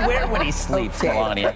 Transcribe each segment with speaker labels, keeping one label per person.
Speaker 1: swear when he sleeps, Melania.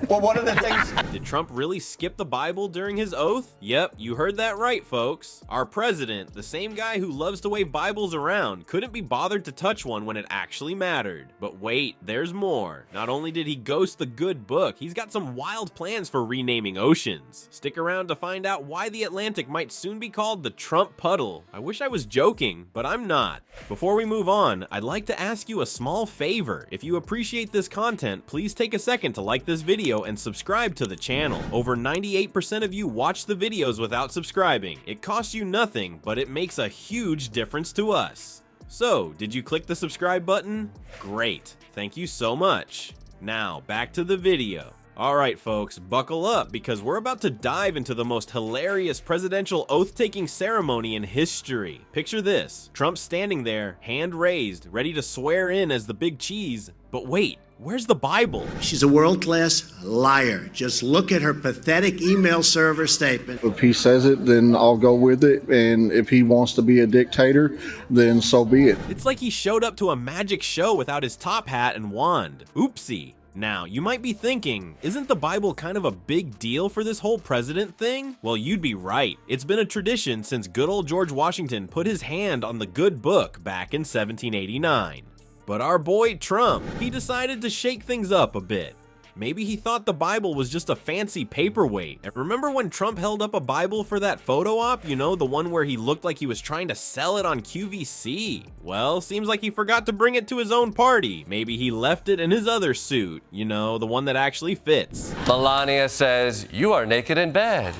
Speaker 2: Well, one of the things...
Speaker 3: Did Trump really skip the Bible during his oath? Yep, you heard that right, folks. Our president, the same guy who loves to wave Bibles around, couldn't be bothered to touch one when it actually mattered. But wait, there's more. Not only did he ghost the good book, he's got some wild plans for renaming oceans. Stick around to find out why the Atlantic might soon be called the Trump Puddle. I wish I was joking, but I'm not. Before we move on, I'd like to ask you a small favor. If you appreciate this content, please take a second to like this video and subscribe to the channel. Over 98% of you watch the videos without subscribing. It costs you nothing, but it makes a huge difference to us. So, did you click the subscribe button? Great, thank you so much. Now, back to the video. Alright folks, buckle up because we're about to dive into the most hilarious presidential oath-taking ceremony in history. Picture this, Trump standing there, hand raised, ready to swear in as the big cheese. But wait, where's the Bible?
Speaker 4: She's a world-class liar. Just look at her pathetic email server statement.
Speaker 5: If he says it, then I'll go with it. And if he wants to be a dictator, then so be it.
Speaker 3: It's like he showed up to a magic show without his top hat and wand. Oopsie. Now, you might be thinking, isn't the Bible kind of a big deal for this whole president thing? Well, you'd be right. It's been a tradition since good old George Washington put his hand on the good book back in 1789. But our boy Trump, he decided to shake things up a bit. Maybe he thought the Bible was just a fancy paperweight. And remember when Trump held up a Bible for that photo op? You know, the one where he looked like he was trying to sell it on QVC. Well, seems like he forgot to bring it to his own party. Maybe he left it in his other suit. You know, the one that actually fits.
Speaker 6: Melania says, "You are naked in bed."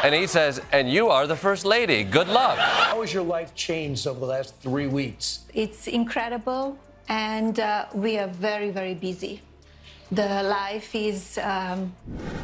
Speaker 6: And he says, "And you are the first lady. Good luck."
Speaker 7: How has your life changed over the last 3 weeks?
Speaker 8: It's incredible, and we are very, very busy. The life is...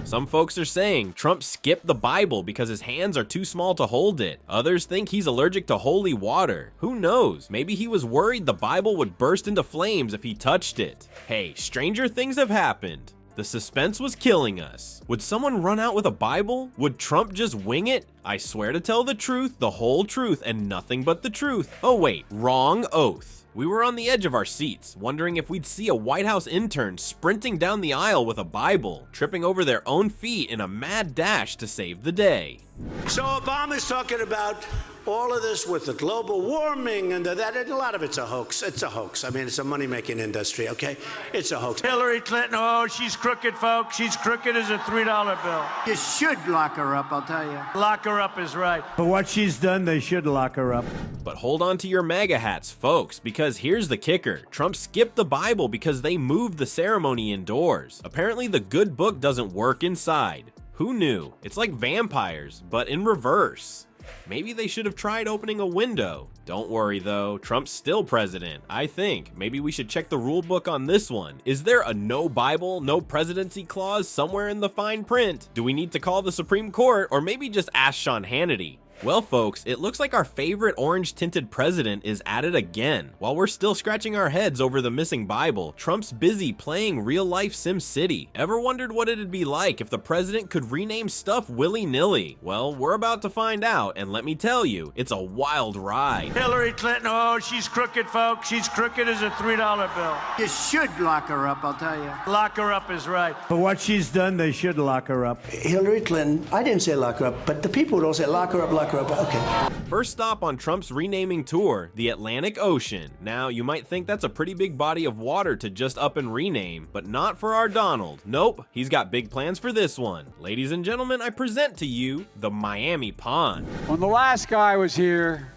Speaker 3: Some folks are saying Trump skipped the Bible because his hands are too small to hold it. Others think he's allergic to holy water. Who knows? Maybe he was worried the Bible would burst into flames if he touched it. Hey, stranger things have happened. The suspense was killing us. Would someone run out with a Bible? Would Trump just wing it? I swear to tell the truth, the whole truth, and nothing but the truth. Oh wait, wrong oath. We were on the edge of our seats, wondering if we'd see a White House intern sprinting down the aisle with a Bible, tripping over their own feet in a mad dash to save the day.
Speaker 4: So Obama's talking about all of this with the global warming and that, and a lot of it's a hoax. It's a hoax. I mean, it's a money-making industry, okay? It's a hoax.
Speaker 7: Hillary Clinton, oh, she's crooked, folks. She's crooked as a $3 bill.
Speaker 4: You should lock her up, I'll tell you.
Speaker 7: Lock her up is right. For what she's done, they should lock her up.
Speaker 3: But hold on to your MAGA hats, folks, because here's the kicker. Trump skipped the Bible because they moved the ceremony indoors. Apparently the good book doesn't work inside. Who knew? It's like vampires, but in reverse. Maybe they should have tried opening a window. Don't worry though, Trump's still president, I think. Maybe we should check the rule book on this one. Is there a no Bible, no presidency clause somewhere in the fine print? Do we need to call the Supreme Court or maybe just ask Sean Hannity? Well folks, it looks like our favorite orange-tinted president is at it again. While we're still scratching our heads over the missing Bible, Trump's busy playing real-life Sim City. Ever wondered what it'd be like if the president could rename stuff willy-nilly? Well, we're about to find out, and let me tell you, it's a wild ride.
Speaker 7: Hillary Clinton, oh, she's crooked, folks. She's crooked as a $3 bill.
Speaker 4: You should lock her up, I'll tell you.
Speaker 7: Lock her up is right. For what she's done, they should lock her up.
Speaker 4: Hillary Clinton, I didn't say lock her up, but the people would all say lock her up, lock her up. Okay.
Speaker 3: First stop on Trump's renaming tour, the Atlantic Ocean. Now, you might think that's a pretty big body of water to just up and rename, but not for our Donald. Nope, he's got big plans for this one. Ladies and gentlemen, I present to you the Miami Pond.
Speaker 9: When the last guy was here,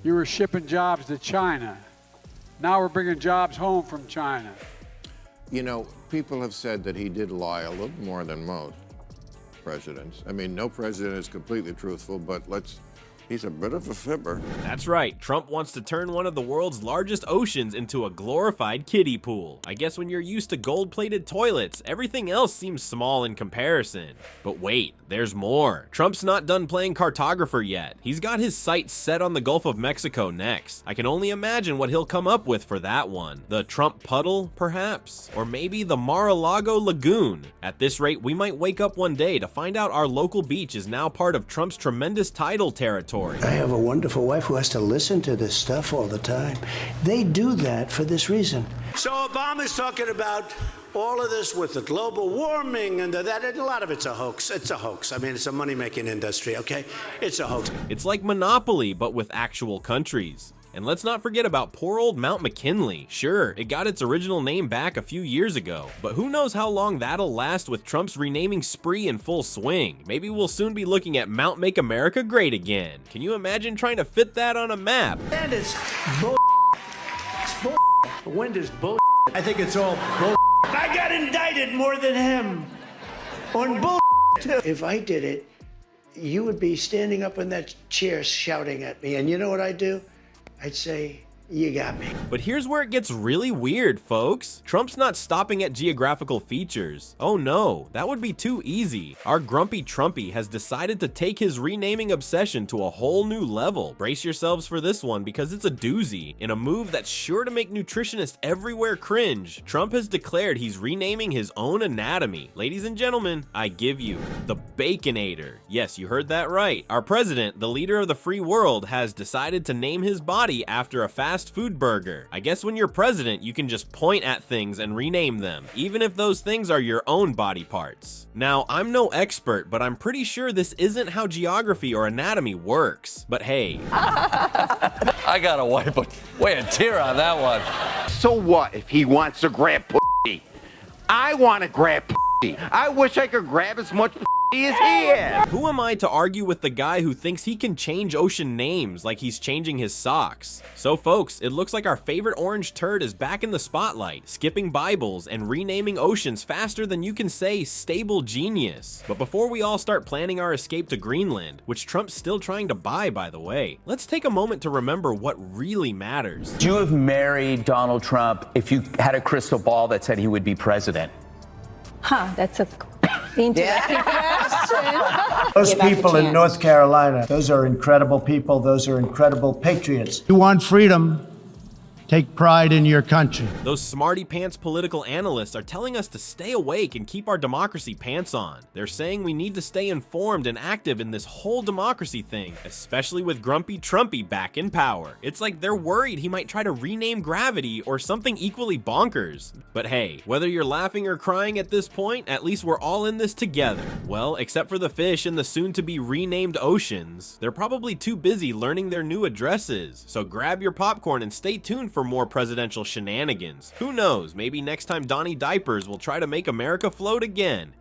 Speaker 9: you were shipping jobs to China. Now we're bringing jobs home from China.
Speaker 10: You know, people have said that he did lie a little more than most presidents. I mean, no president is completely truthful, but he's a bit of a fibber.
Speaker 3: That's right, Trump wants to turn one of the world's largest oceans into a glorified kiddie pool. I guess when you're used to gold-plated toilets, everything else seems small in comparison. But wait, there's more. Trump's not done playing cartographer yet. He's got his sights set on the Gulf of Mexico next. I can only imagine what he'll come up with for that one. The Trump Puddle, perhaps? Or maybe the Mar-a-Lago Lagoon. At this rate, we might wake up one day to find out our local beach is now part of Trump's tremendous tidal territory. mandatory.
Speaker 4: I have a wonderful wife who has to listen to this stuff all the time. They do that for this reason. So Obama's talking about all of this with the global warming and that, and a lot of it's a hoax. It's a hoax. I mean, it's a money-making industry, okay? It's a hoax.
Speaker 3: It's like Monopoly, but with actual countries. And let's not forget about poor old Mount McKinley. Sure, it got its original name back a few years ago, but who knows how long that'll last with Trump's renaming spree in full swing. Maybe we'll soon be looking at Mount Make America Great Again. Can you imagine trying to fit that on a map?
Speaker 4: And it's bull. It's bull. The wind is bull.
Speaker 7: I think it's all bull.
Speaker 4: I got indicted more than him on bull. If I did it, you would be standing up in that chair shouting at me, and you know what I'd do? I'd say, you got me.
Speaker 3: But here's where it gets really weird, folks. Trump's not stopping at geographical features. Oh no, that would be too easy. Our grumpy Trumpy has decided to take his renaming obsession to a whole new level. Brace yourselves for this one because it's a doozy. In a move that's sure to make nutritionists everywhere cringe, Trump has declared he's renaming his own anatomy. Ladies and gentlemen, I give you the Baconator. Yes, you heard that right. Our president, the leader of the free world, has decided to name his body after a fast food burger. I guess when you're president, you can just point at things and rename them, even if those things are your own body parts. Now, I'm no expert, but I'm pretty sure this isn't how geography or anatomy works. But hey.
Speaker 6: I gotta wipe away a tear on that one.
Speaker 11: So what if he wants to grab pussy? I want to grab pussy. I wish I could grab as much pussy as he is.
Speaker 3: Who am I to argue with the guy who thinks he can change ocean names like he's changing his socks? So folks, it looks like our favorite orange turd is back in the spotlight, skipping Bibles and renaming oceans faster than you can say stable genius. But before we all start planning our escape to Greenland, which Trump's still trying to buy by the way, let's take a moment to remember what really matters.
Speaker 1: Would you have married Donald Trump if you had a crystal ball that said he would be president?
Speaker 8: That's a interesting question.
Speaker 7: Those people in North Carolina, those are incredible people. Those are incredible patriots. You want freedom? Take pride in your country.
Speaker 3: Those smarty pants political analysts are telling us to stay awake and keep our democracy pants on. They're saying we need to stay informed and active in this whole democracy thing, especially with grumpy Trumpy back in power. It's like they're worried he might try to rename gravity or something equally bonkers. But hey, whether you're laughing or crying at this point, at least we're all in this together. Well, except for the fish in the soon-to-be renamed oceans. They're probably too busy learning their new addresses. So grab your popcorn and stay tuned for more presidential shenanigans. Who knows, maybe next time Donnie Diapers will try to make America float again.